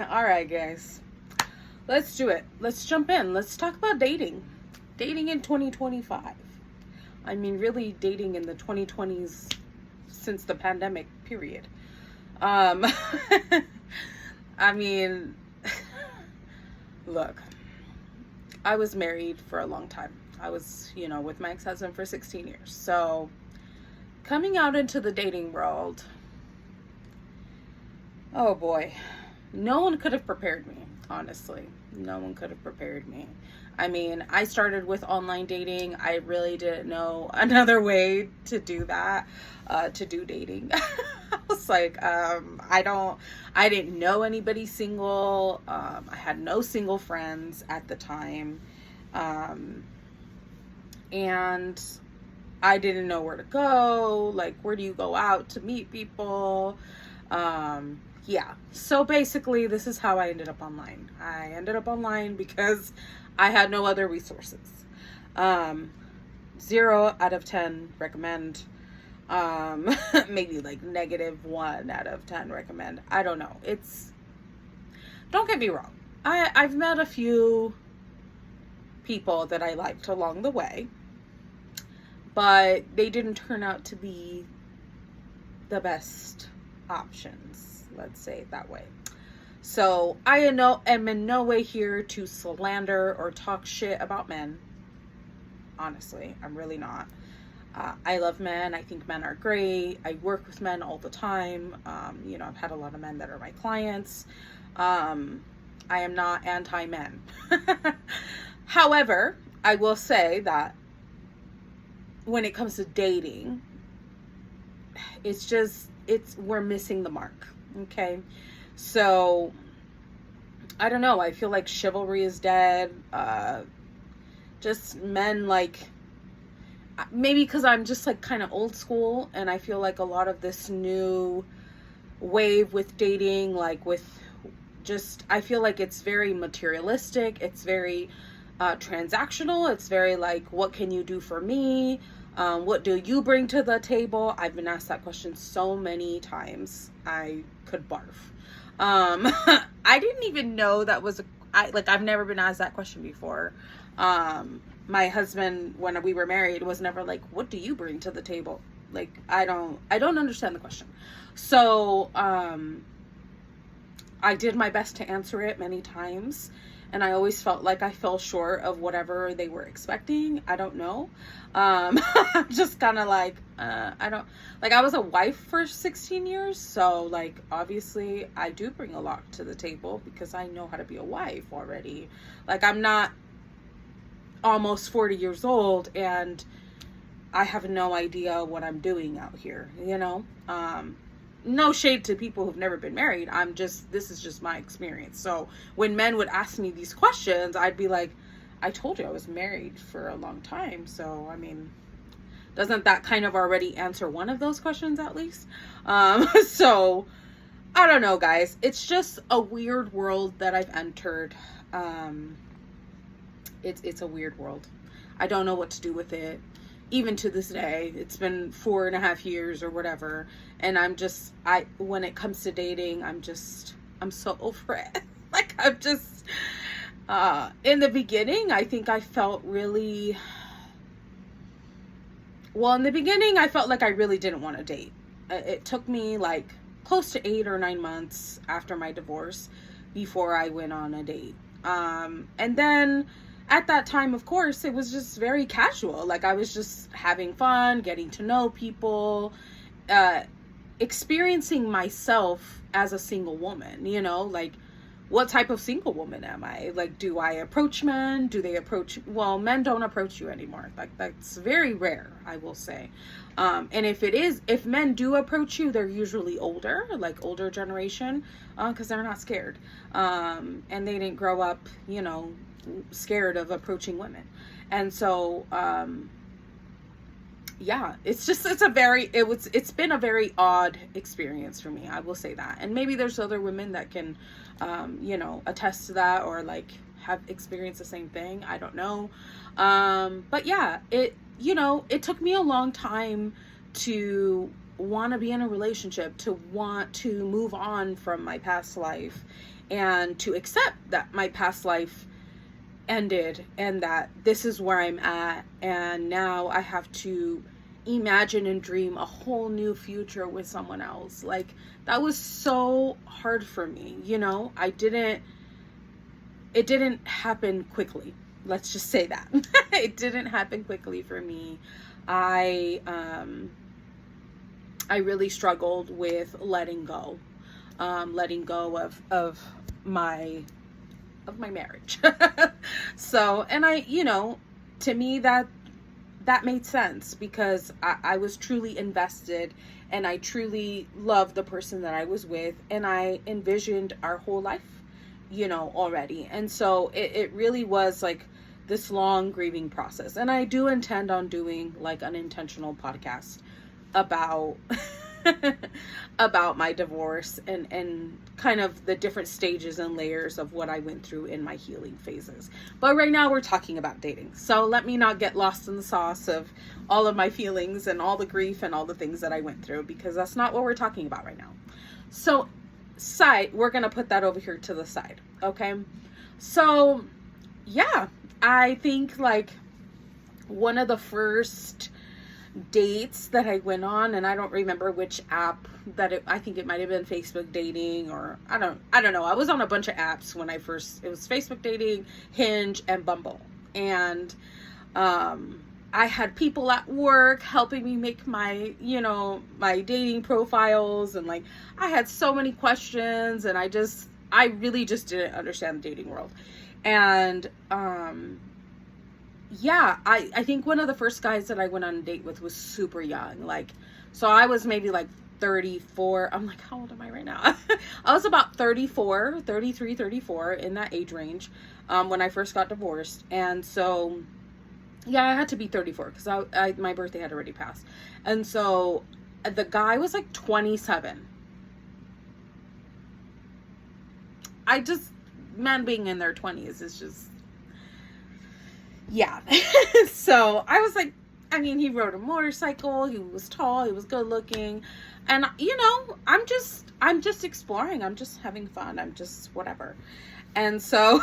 All right, guys. Let's do it. Let's jump in. Let's talk about dating. Dating in 2025. I mean, really dating in the 2020s since the pandemic period. Um, I mean, look, I was married for a long time. I was, with my ex-husband for 16 years. So, coming out into the dating world, oh boy, no one could have prepared me, honestly. No one could have prepared me. I mean, I started with online dating. I really didn't know another way to do that, to do dating. I was like, I didn't know anybody single. I had no single friends at the time. Um, and I didn't know where to go. Like, where do you go out to meet people? Yeah. So basically, this is how I ended up online. I ended up online because I had no other resources. Um, 0 out of 10 recommend. Maybe like -1 out of 10 recommend. I don't know. Don't get me wrong. I've met a few people that I liked along the way, but they didn't turn out to be the best options. Let's say it that way. So I am in no way here to slander or talk shit about men. Honestly, I'm really not. I love men. I think men are great. I work with men all the time. I've had a lot of men that are my clients. I am not anti-men. However, I will say that when it comes to dating, we're missing the mark. Okay. So I don't know. I feel like chivalry is dead. Just men, like, maybe because I'm just like kind of old school, and I feel like a lot of this new wave with dating, like I feel like it's very materialistic. It's very transactional. It's very like, what can you do for me? What do you bring to the table? I've been asked that question so many times. I could barf. I didn't even know that was I've never been asked that question before. My husband, when we were married, was never like, what do you bring to the table? Like, I don't understand the question. So, I did my best to answer it many times, and I always felt like I fell short of whatever they were expecting. I don't know. I'm just kind of like, I was a wife for 16 years. So like, obviously I do bring a lot to the table because I know how to be a wife already. Like, I'm not almost 40 years old and I have no idea what I'm doing out here, no shade to people who've never been married. This is just my experience. So when men would ask me these questions, I'd be like, I told you I was married for a long time. So, I mean, doesn't that kind of already answer one of those questions at least? So I don't know, guys. It's just a weird world that I've entered. It's a weird world. I don't know what to do with it. Even to this day, it's been 4.5 years or whatever. And when it comes to dating, I'm so over it. Like, in the beginning, I think I felt really, in the beginning, I felt like I really didn't want to date. It took me like close to 8 or 9 months after my divorce before I went on a date. And then at that time, of course, it was just very casual. Like, I was just having fun, getting to know people, experiencing myself as a single woman, like, what type of single woman am I? Like, do I approach men? Men don't approach you anymore. Like, that's very rare, I will say. And if men do approach you, they're usually older generation, because they're not scared. And they didn't grow up, scared of approaching women. And so, yeah, it's been a very odd experience for me. I will say that. And maybe there's other women that can, attest to that, or like have experienced the same thing. I don't know. But yeah, it took me a long time to want to be in a relationship, to want to move on from my past life, and to accept that my past life ended and that this is where I'm at, and now I have to imagine and dream a whole new future with someone else. Like, that was so hard for me, you know. It didn't happen quickly. Let's just say that. It didn't happen quickly for me. I really struggled with letting go of my marriage. So, and I, you know, to me that made sense, because I was truly invested, and I truly loved the person that I was with, and I envisioned our whole life, you know, already. And so it really was like this long grieving process. And I do intend on doing like an intentional podcast about about my divorce and kind of the different stages and layers of what I went through in my healing phases. But right now we're talking about dating. So let me not get lost in the sauce of all of my feelings and all the grief and all the things that I went through, because that's not what we're talking about right now. So we're going to put that over here to the side. Okay. So yeah, I think like one of the first dates that I went on, and I don't remember which app I think it might have been Facebook dating, or I don't know. I was on a bunch of apps when it was Facebook dating, Hinge, and Bumble. And I had people at work helping me make my, you know, my dating profiles, and like I had so many questions, and I really just didn't understand the dating world. And yeah, I think one of the first guys that I went on a date with was super young. Like, so I was maybe like 34. I'm like, how old am I right now? I was about 34, 33, 34, in that age range when I first got divorced. And so, yeah, I had to be 34 because my birthday had already passed. And so the guy was like 27. Men being in their 20s is just, yeah. So I was like, I mean, he rode a motorcycle, he was tall, he was good looking, and you know, I'm just exploring, I'm just having fun, I'm just whatever. And so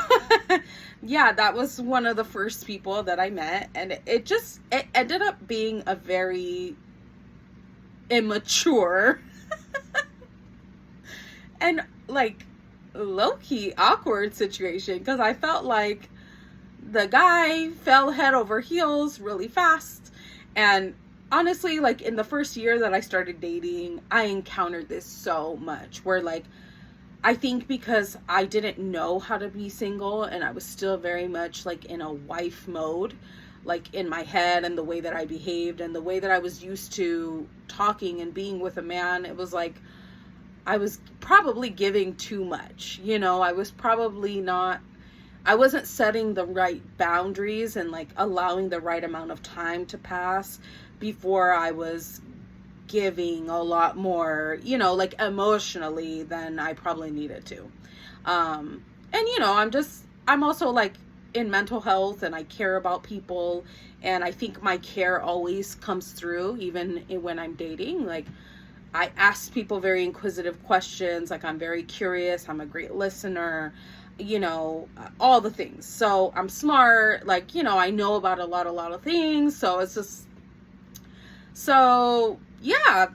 yeah, that was one of the first people that I met, and it ended up being a very immature and like low-key awkward situation, because I felt like the guy fell head over heels really fast. And honestly, like in the first year that I started dating, I encountered this so much, where like, I think because I didn't know how to be single, and I was still very much like in a wife mode, like in my head, and the way that I behaved and the way that I was used to talking and being with a man, it was like I was probably giving too much, you know. I wasn't setting the right boundaries and like allowing the right amount of time to pass before I was giving a lot more, you know, like emotionally than I probably needed to. And you know, I'm also like in mental health, and I care about people, and I think my care always comes through even when I'm dating. Like, I ask people very inquisitive questions, like I'm very curious, I'm a great listener, you know, all the things. So I'm smart, like, you know, I know about a lot of things. So it's just, so yeah,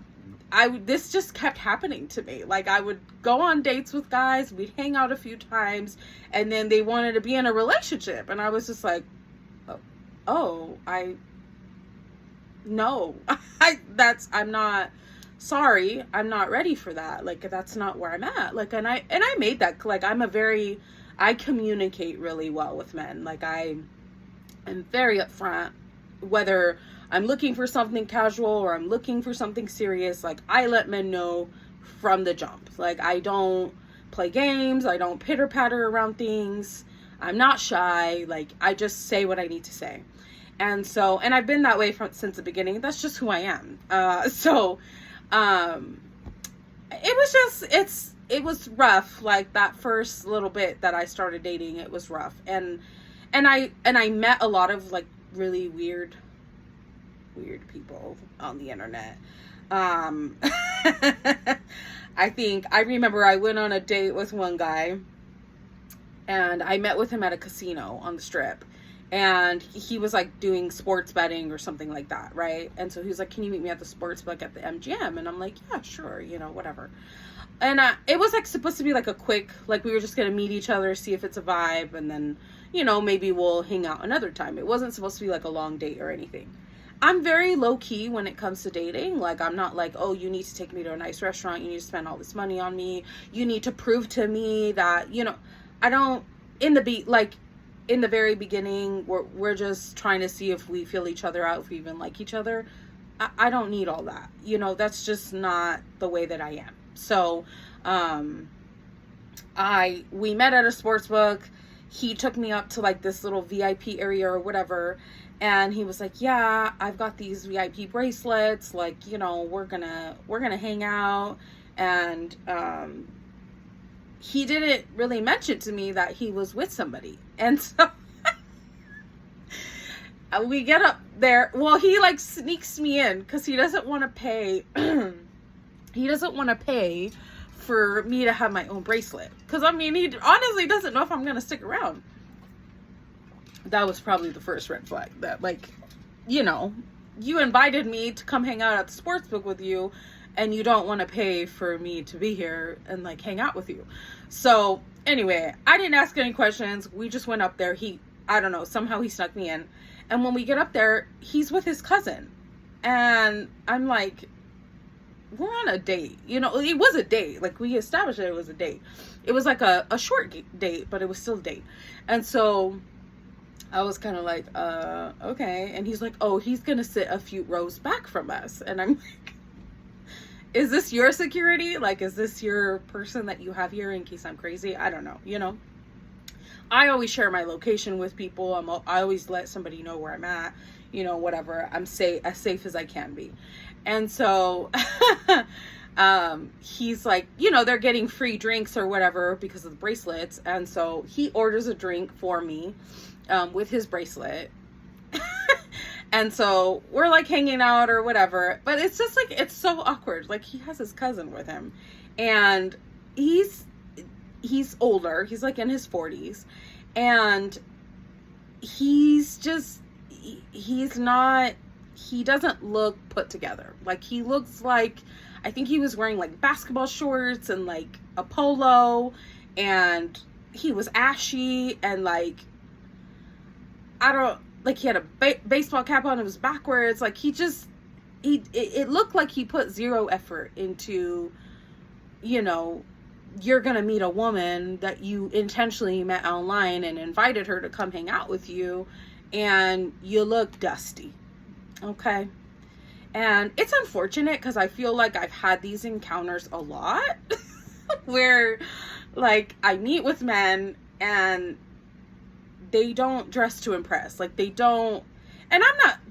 this just kept happening to me. Like, I would go on dates with guys, we'd hang out a few times, and then they wanted to be in a relationship. And I was just like, I'm not ready for that. Like, that's not where I'm at. Like, and I made that, like, I communicate really well with men. Like, I am very upfront, whether I'm looking for something casual or I'm looking for something serious. Like, I let men know from the jump. Like, I don't play games. I don't pitter patter around things. I'm not shy. Like, I just say what I need to say. And so, and I've been that way since the beginning. That's just who I am. It was rough. Like, that first little bit that I started dating, it was rough. And I met a lot of like really weird people on the internet. Um, I remember I went on a date with one guy, and I met with him at a casino on the Strip. And he was like doing sports betting or something like that, right? And so he was like, "Can you meet me at the sports book at the MGM?" And I'm like, "Yeah, sure, whatever." And it was like supposed to be like a quick, like we were just gonna meet each other, see if it's a vibe, and then maybe we'll hang out another time. It wasn't supposed to be like a long date or anything. I'm very low key when it comes to dating. Like, I'm not like, "Oh, you need to take me to a nice restaurant, you need to spend all this money on me, you need to prove to me that," I don't, in the very beginning, we're just trying to see if we feel each other out, if we even like each other. I don't need all that. That's just not the way that I am. So, we met at a sports book. He took me up to like this little VIP area or whatever. And he was like, "Yeah, I've got these VIP bracelets. Like, we're gonna hang out." And, he didn't really mention to me that he was with somebody. And so we get up there. Well, he like sneaks me in because he doesn't want to pay. He doesn't want to pay for me to have my own bracelet. Because, he honestly doesn't know if I'm going to stick around. That was probably the first red flag. That, like, you invited me to come hang out at the sports book with you, and you don't want to pay for me to be here and like hang out with you. So anyway, I didn't ask any questions. We just went up there. I don't know, somehow he snuck me in. And when we get up there, he's with his cousin. And I'm like, we're on a date. It was a date. Like, we established that it was a date. It was like a short date, but it was still a date. And so I was kind of like, okay. And he's like, "Oh, he's going to sit a few rows back from us." And I'm like, is this your security? Like, is this your person that you have here in case I'm crazy? I don't know. I always share my location with people. I always let somebody know where I'm at, whatever. I'm as safe as I can be. And so, he's like, they're getting free drinks or whatever because of the bracelets. And so he orders a drink for me, with his bracelet. And so we're like hanging out or whatever, but it's just like, it's so awkward. Like, he has his cousin with him, and he's older. He's like in his 40s, and he doesn't look put together. Like, he looks like, I think he was wearing like basketball shorts and like a polo, and he was ashy, and like, he had a baseball cap on. It was backwards. Like, it looked like he put zero effort into, you're going to meet a woman that you intentionally met online and invited her to come hang out with you, and you look dusty. Okay. And it's unfortunate because I feel like I've had these encounters a lot where like I meet with men and they don't dress to impress. Like, they don't, and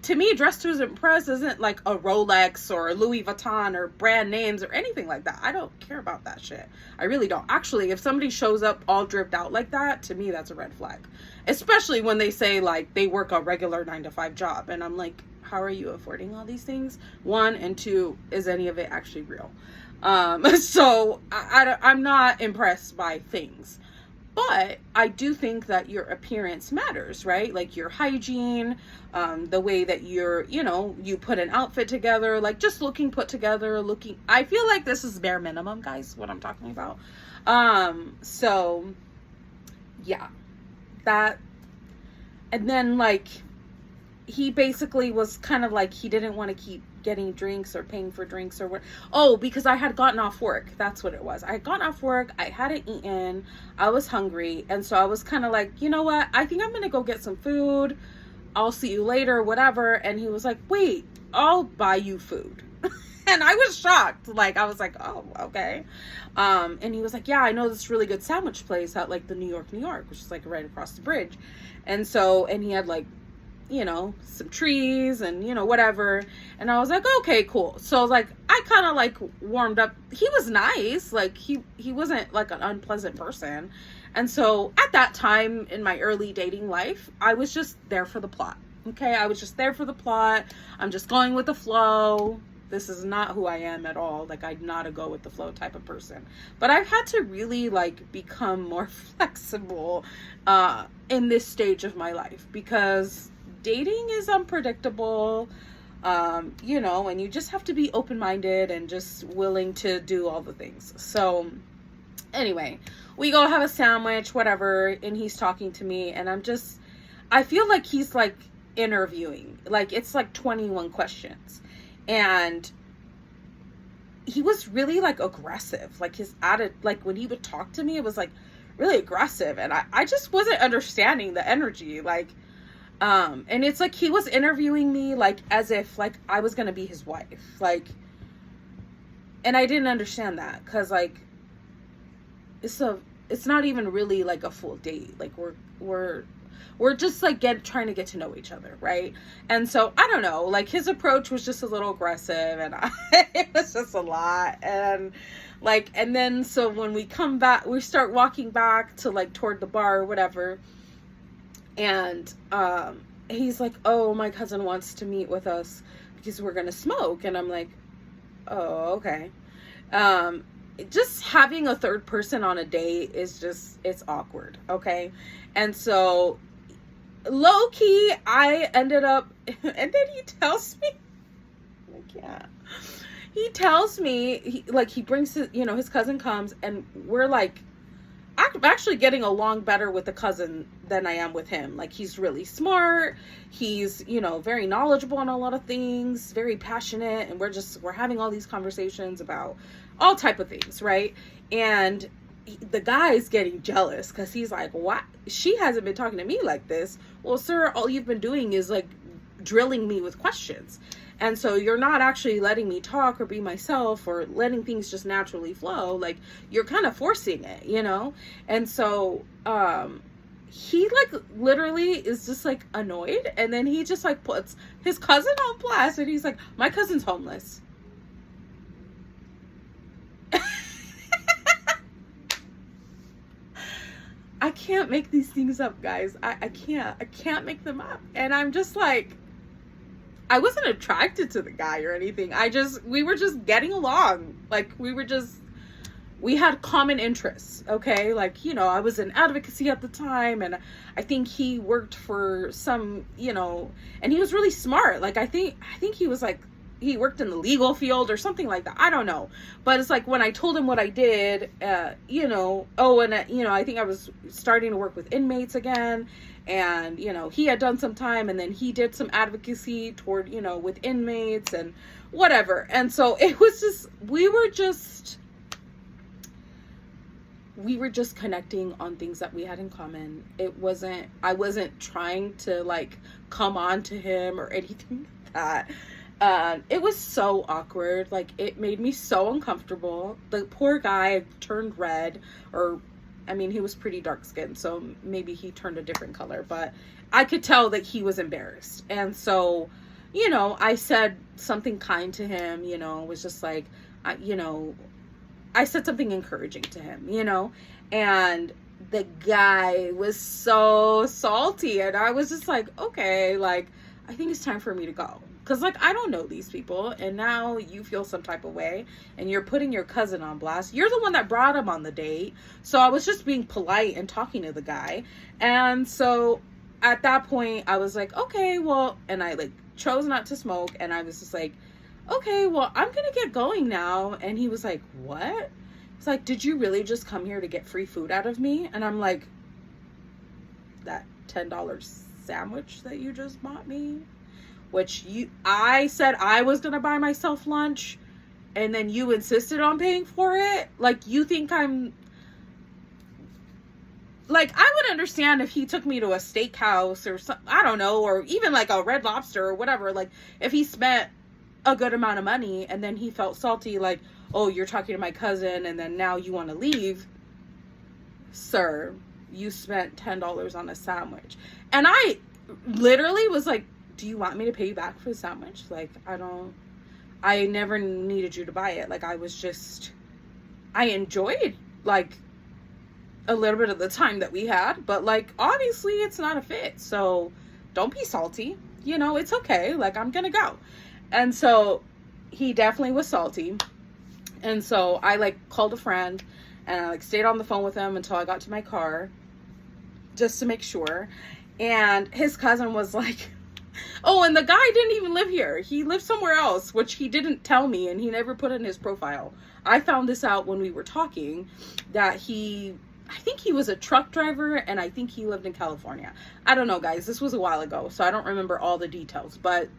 to me, dress to impress isn't like a Rolex or a Louis Vuitton or brand names or anything like that. I don't care about that shit. I really don't. Actually, if somebody shows up all dripped out like that, to me, that's a red flag. Especially when they say like they work a regular 9-to-5 job. And I'm like, how are you affording all these things? 1, and 2, is any of it actually real? So I'm not impressed by things. But I do think that your appearance matters, right? Like your hygiene, the way that you put an outfit together, like just looking put together, I feel like this is bare minimum, guys, what I'm talking about. So yeah, that, and then like, he basically was kind of like, he didn't want to keep getting drinks or paying for drinks or what. Oh, because I had gotten off work. That's what it was. I had gotten off work. I hadn't eaten. I was hungry. And so I was kind of like, you know what? I think I'm going to go get some food. I'll see you later, whatever. And he was like, "Wait, I'll buy you food." And I was shocked. Like, I was like, "Oh, okay." And he was like, "Yeah, I know this really good sandwich place at like the New York, which is like right across the bridge." And so, and he had like, some trees and, whatever. And I was like, okay, cool. So like, I kind of like warmed up. He was nice. Like, he wasn't like an unpleasant person. And so at that time in my early dating life, I was just there for the plot. Okay. I was just there for the plot. I'm just going with the flow. This is not who I am at all. Like, I'm not a go with the flow type of person. But I've had to really like become more flexible in this stage of my life, because dating is unpredictable, you know, and you just have to be open-minded and just willing to do all the things. So anyway, we go have a sandwich, whatever, and he's talking to me, and I feel like he's like interviewing, like it's like 21 questions, and he was really like aggressive, like his attitude, like when he would talk to me, it was like really aggressive, and I just wasn't understanding the energy, like and it's like he was interviewing me like as if like I was gonna be his wife, like, and I didn't understand that, because like it's not even really like a full date, like we're just like trying to get to know each other, right? And so I don't know, like his approach was just a little aggressive, and it was just a lot, and like, and then so when we come back, we start walking back to like toward the bar or whatever, and he's like, oh, my cousin wants to meet with us because we're gonna smoke, and I'm like, oh, okay. Just having a third person on a date is just, it's awkward, okay? And so low key, I ended up, and then he tells me, like, yeah, he tells me, he brings his, you know, his cousin comes, and we're like, I'm actually getting along better with the cousin than I am with him. Like, he's really smart. He's, you know, very knowledgeable on a lot of things, very passionate. And we're having all these conversations about all type of things, right? And the guy's getting jealous because he's like, what? She hasn't been talking to me like this. Well, sir, all you've been doing is like drilling me with questions. And so you're not actually letting me talk or be myself or letting things just naturally flow. Like, you're kind of forcing it, you know? And so, he like literally is just like annoyed. And then he just like puts his cousin on blast, and he's like, my cousin's homeless. I can't make these things up, guys. I can't make them up. And I'm just like, I wasn't attracted to the guy or anything. We were just getting along. Like, we had common interests, okay? Like, you know, I was in advocacy at the time, and I think he worked for some, you know, and he was really smart. Like, I think he was like, he worked in the legal field or something like that. I don't know. But it's like, when I told him what I did, you know, you know, I think I was starting to work with inmates again. And, you know, he had done some time, and then he did some advocacy toward, you know, with inmates and whatever. And so it was just, we were just connecting on things that we had in common. I wasn't trying to like come on to him or anything like that. It was so awkward. Like, it made me so uncomfortable. The poor guy turned red, or I mean, he was pretty dark skinned, so maybe he turned a different color, but I could tell that he was embarrassed. And so, you know, I said something kind to him, you know, it was just like, you know, I said something encouraging to him, you know, and the guy was so salty, and I was just like, okay, like, I think it's time for me to go. Because, like, I don't know these people, and now you feel some type of way, and you're putting your cousin on blast. You're the one that brought him on the date, so I was just being polite and talking to the guy. And so at that point, I was like, okay, well, and I, like, chose not to smoke, and I was just like, okay, well, I'm gonna get going now. And he was like, what? He's like, did you really just come here to get free food out of me? And I'm like, that $10 sandwich that you just bought me? Which I said I was going to buy myself lunch, and then you insisted on paying for it. Like, you think I'm, like, I would understand if he took me to a steakhouse or something, I don't know, or even like a Red Lobster or whatever. Like, if he spent a good amount of money and then he felt salty, like, oh, you're talking to my cousin and then now you want to leave. Sir, you spent $10 on a sandwich. And I literally was like, do you want me to pay you back for the sandwich? Like, I never needed you to buy it. Like, I enjoyed, like, a little bit of the time that we had, but, like, obviously it's not a fit. So don't be salty. You know, it's okay. Like, I'm gonna go. And so he definitely was salty. And so I like called a friend and I like stayed on the phone with him until I got to my car just to make sure. And his cousin was like, oh, and the guy didn't even live here. He lived somewhere else, which he didn't tell me, and he never put in his profile. I found this out when we were talking, that I think he was a truck driver, and I think he lived in California. I don't know, guys. This was a while ago, so I don't remember all the details. But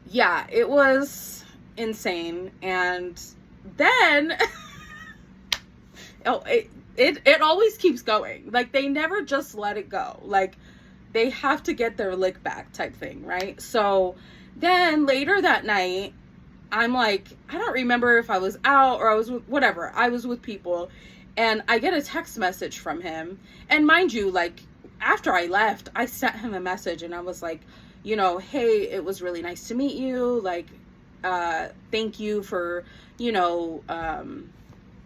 yeah, it was insane. And then oh, it always keeps going. Like, they never just let it go. Like, they have to get their lick back type thing, right? So then later that night, I'm like, I don't remember if I was out or I was with, whatever. I was with people, and I get a text message from him. And mind you, like, after I left, I sent him a message and I was like, you know, hey, it was really nice to meet you. Like, thank you for, you know,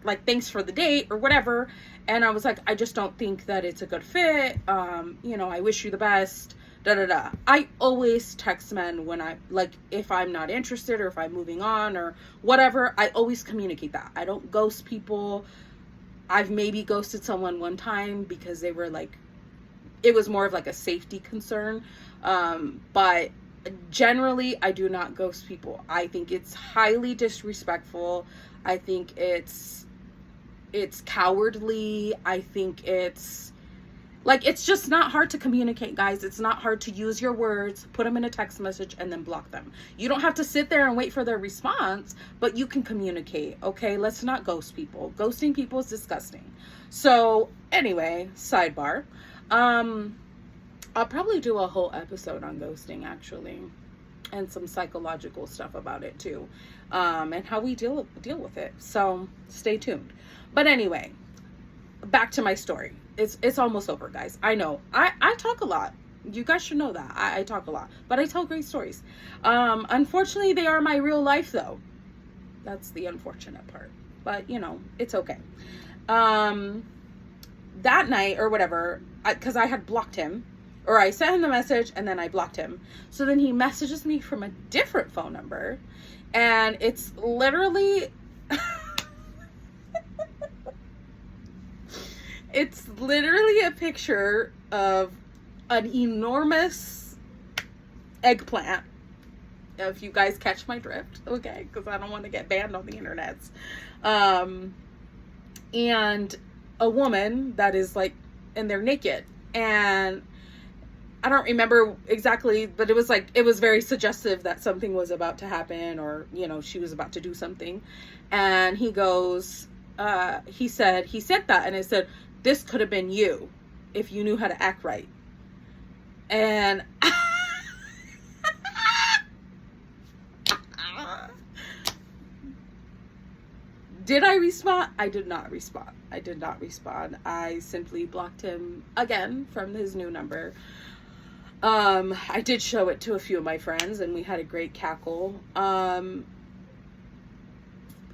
like, thanks for the date or whatever. And I was like, I just don't think that it's a good fit. You know, I wish you the best. Da da da. I always text men when I, like, if I'm not interested or if I'm moving on or whatever, I always communicate that. I don't ghost people. I've maybe ghosted someone one time because they were like, it was more of like a safety concern. But generally, I do not ghost people. I think it's highly disrespectful. I think it's cowardly. I think it's like, it's just not hard to communicate, guys. It's not hard to use your words, put them in a text message, and then block them. You don't have to sit there and wait for their response, but you can communicate, okay? Let's not ghost people. Ghosting people is disgusting. So anyway, sidebar. I'll probably do a whole episode on ghosting, actually, and some psychological stuff about it too, and how we deal with it. So stay tuned. But anyway, back to my story. It's almost over, guys. I know I talk a lot. You guys should know that I talk a lot, but I tell great stories. Unfortunately, they are my real life, though. That's the unfortunate part, but you know, it's okay. That night or whatever, because I had blocked him, or I sent him the message and then I blocked him. So then he messages me from a different phone number, and it's literally it's literally a picture of an enormous eggplant. If you guys catch my drift, okay, because I don't want to get banned on the internet. And a woman that is like, and they're naked, and I don't remember exactly, but it was like, it was very suggestive that something was about to happen, or, you know, she was about to do something. And he goes, he said that, and it said, this could have been you if you knew how to act right. And did I respond? I did not respond. I simply blocked him again from his new number. I did show it to a few of my friends, and we had a great cackle.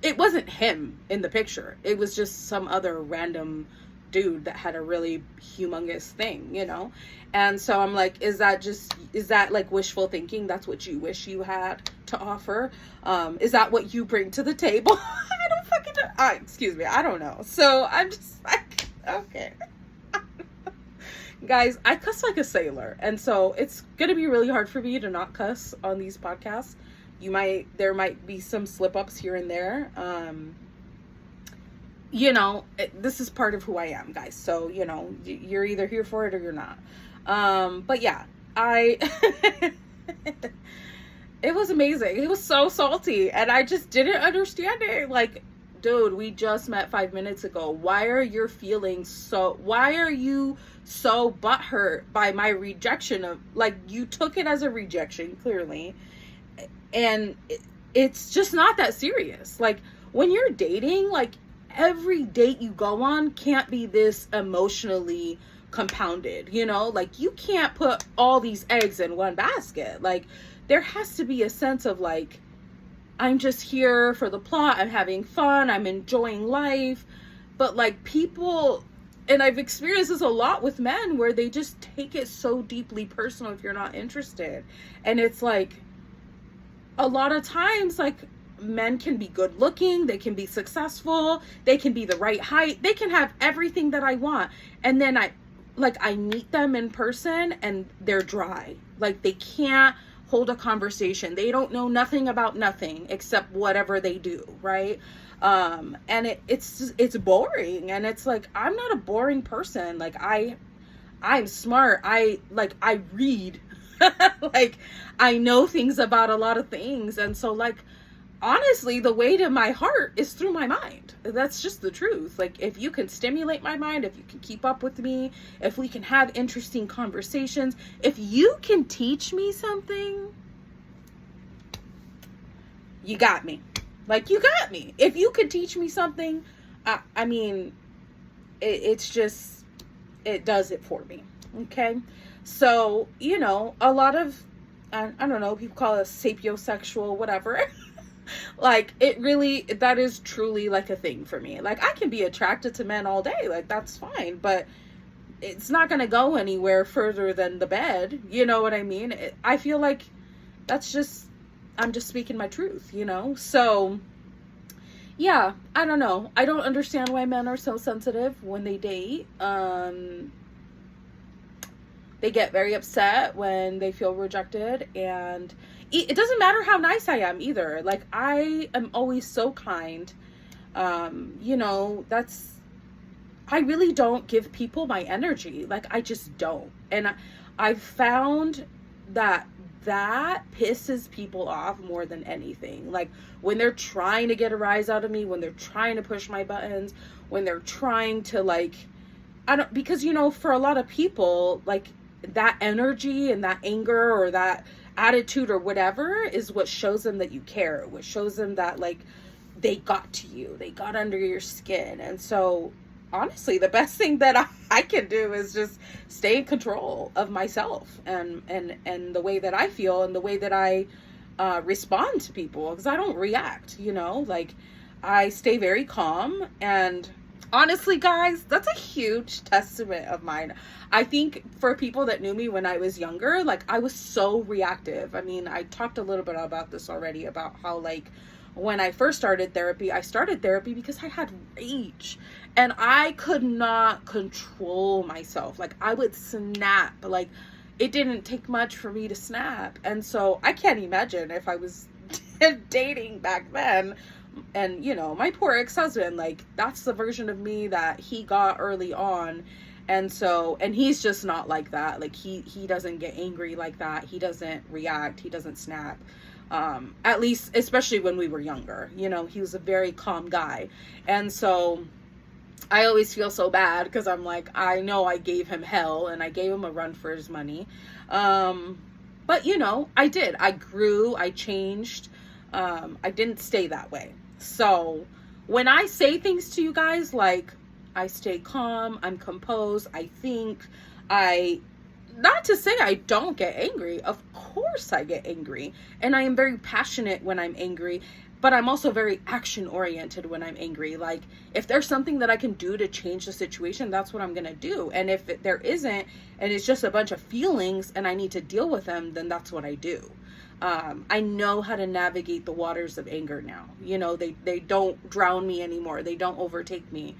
It wasn't him in the picture. It was just some other random dude that had a really humongous thing, you know? And so I'm like, is that like wishful thinking? That's what you wish you had to offer? Is that what you bring to the table? I don't fucking know. Excuse me. I don't know. So I'm just like, okay. Guys, I cuss like a sailor. And so it's going to be really hard for me to not cuss on these podcasts. There might be some slip ups here and there. You know, this is part of who I am, guys. So, you know, you're either here for it or you're not. But yeah, it was amazing. It was so salty, and I just didn't understand it. Like, dude, we just met 5 minutes ago. Why are you so butthurt by my rejection of, like, you took it as a rejection, clearly. And it's just not that serious. Like, when you're dating, like, every date you go on can't be this emotionally compounded, you know? Like, you can't put all these eggs in one basket. Like, there has to be a sense of, like, I'm just here for the plot, I'm having fun, I'm enjoying life. But, like, people, and I've experienced this a lot with men, where they just take it so deeply personal if you're not interested. And it's like, a lot of times, like, men can be good looking, they can be successful, they can be the right height, they can have everything that I want. And then I meet them in person and they're dry. Like, they can't hold a conversation. They don't know nothing about nothing except whatever they do, right? And it's boring. And it's like, I'm not a boring person. Like, I'm smart. I read. Like, I know things about a lot of things. And so, like, honestly, the way to my heart is through my mind. That's just the truth. Like, if you can stimulate my mind, if you can keep up with me, if we can have interesting conversations, if you can teach me something, you got me. Like, you got me. If you could teach me something, I mean, it's just, it does it for me. Okay. So, you know, a lot of, I don't know, people call it sapiosexual, whatever. Like, it really, that is truly like a thing for me. Like, I can be attracted to men all day. Like, that's fine. But it's not going to go anywhere further than the bed. You know what I mean? I feel like that's just, I'm just speaking my truth, you know? So, yeah, I don't know. I don't understand why men are so sensitive when they date. They get very upset when they feel rejected, and it doesn't matter how nice I am either. Like, I am always so kind. You know, I really don't give people my energy. Like, I just don't. And I've found that pisses people off more than anything. Like, when they're trying to get a rise out of me, when they're trying to push my buttons, when they're trying to, like, because, you know, for a lot of people, like, that energy and that anger or that attitude or whatever is what shows them that you care, what shows them that, like, they got to you, they got under your skin. And so, honestly, the best thing that I can do is just stay in control of myself and the way that I feel and the way that I respond to people, because I don't react, you know, like, I stay very calm. And honestly, guys, that's a huge testament of mine. I think for people that knew me when I was younger, like, I was so reactive. I mean, I talked a little bit about this already, about how, like, when I first started therapy because I had rage and I could not control myself. Like, I would snap. Like, it didn't take much for me to snap. And so I can't imagine if I was dating back then. And, you know, my poor ex-husband, like, that's the version of me that he got early on. And so, and he's just not like that. Like, he doesn't get angry like that. He doesn't react. He doesn't snap. At least, especially when we were younger, you know, he was a very calm guy. And so I always feel so bad because I'm like, I know I gave him hell and I gave him a run for his money. But, you know, I did. I grew. I changed. I didn't stay that way. So when I say things to you guys, like, I stay calm, I'm composed, I think, not to say I don't get angry. Of course I get angry. And I am very passionate when I'm angry, but I'm also very action oriented when I'm angry. Like, if there's something that I can do to change the situation, that's what I'm going to do. And if there isn't, and it's just a bunch of feelings and I need to deal with them, then that's what I do. I know how to navigate the waters of anger now. You know, they don't drown me anymore. They don't overtake me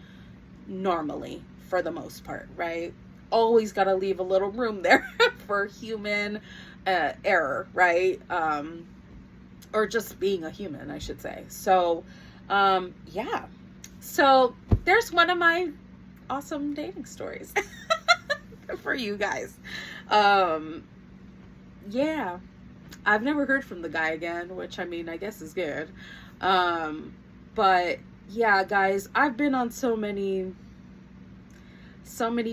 normally, for the most part, right? Always got to leave a little room there for human error, right? Or just being a human, I should say. So, yeah. So there's one of my awesome dating stories for you guys. Yeah. I've never heard from the guy again, which, I mean, I guess is good. But yeah, guys, I've been on so many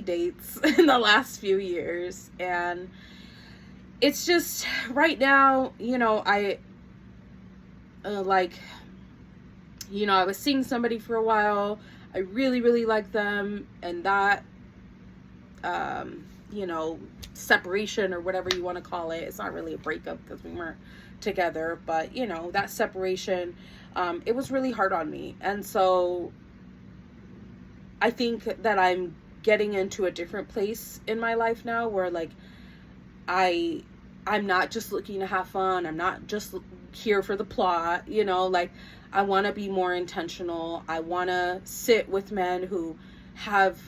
dates in the last few years, and it's just right now, you know, I was seeing somebody for a while. I really, really liked them, and that, you know, separation or whatever you want to call it. It's not really a breakup because we weren't together, but, you know, that separation, it was really hard on me. And so I think that I'm getting into a different place in my life now where, like, I'm not just looking to have fun. I'm not just here for the plot, you know, like I want to be more intentional. I want to sit with men who have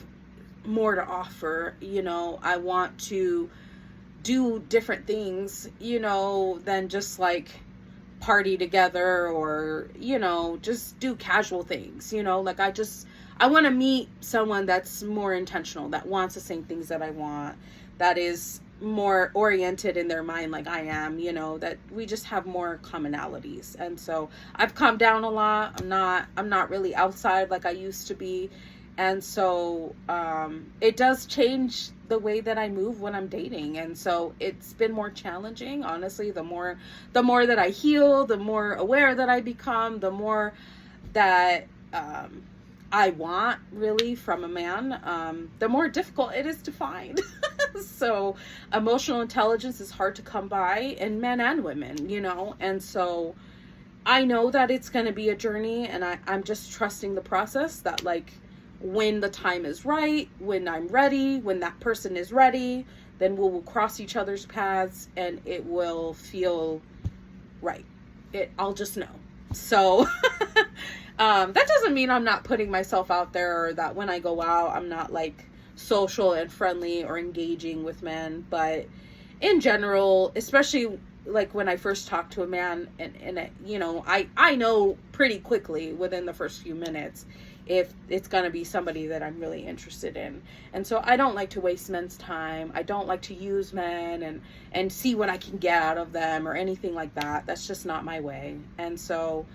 more to offer, you know. I want to do different things, you know, than just like party together or, you know, just do casual things, you know. Like I want to meet someone that's more intentional, that wants the same things that I want, that is more oriented in their mind like I am, you know, that we just have more commonalities. And so I've calmed down a lot. I'm not really outside like I used to be. And so it does change the way that I move when I'm dating. And so it's been more challenging, honestly. The more that I heal, the more aware that I become, the more that I want really from a man, the more difficult it is to find. So emotional intelligence is hard to come by in men and women, you know. And so I know that it's going to be a journey, and I'm just trusting the process, that like when the time is right, when I'm ready, when that person is ready, then we'll cross each other's paths and it will feel right. I'll just know. So that doesn't mean I'm not putting myself out there, or that when I go out I'm not like social and friendly or engaging with men. But in general, especially like when I first talk to a man, and you know, I know pretty quickly within the first few minutes if it's going to be somebody that I'm really interested in. And so I don't like to waste men's time. I don't like to use men and see what I can get out of them or anything like that. That's just not my way. And so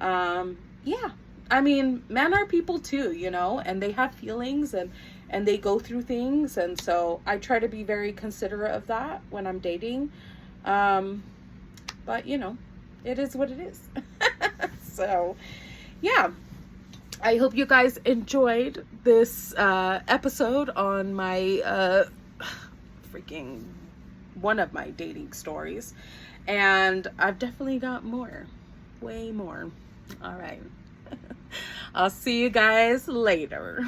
yeah, I mean, men are people too, you know, and they have feelings and they go through things. And so I try to be very considerate of that when I'm dating. But you know, it is what it is. So yeah, I hope you guys enjoyed this episode on my freaking one of my dating stories. And I've definitely got more, way more. All right. I'll see you guys later.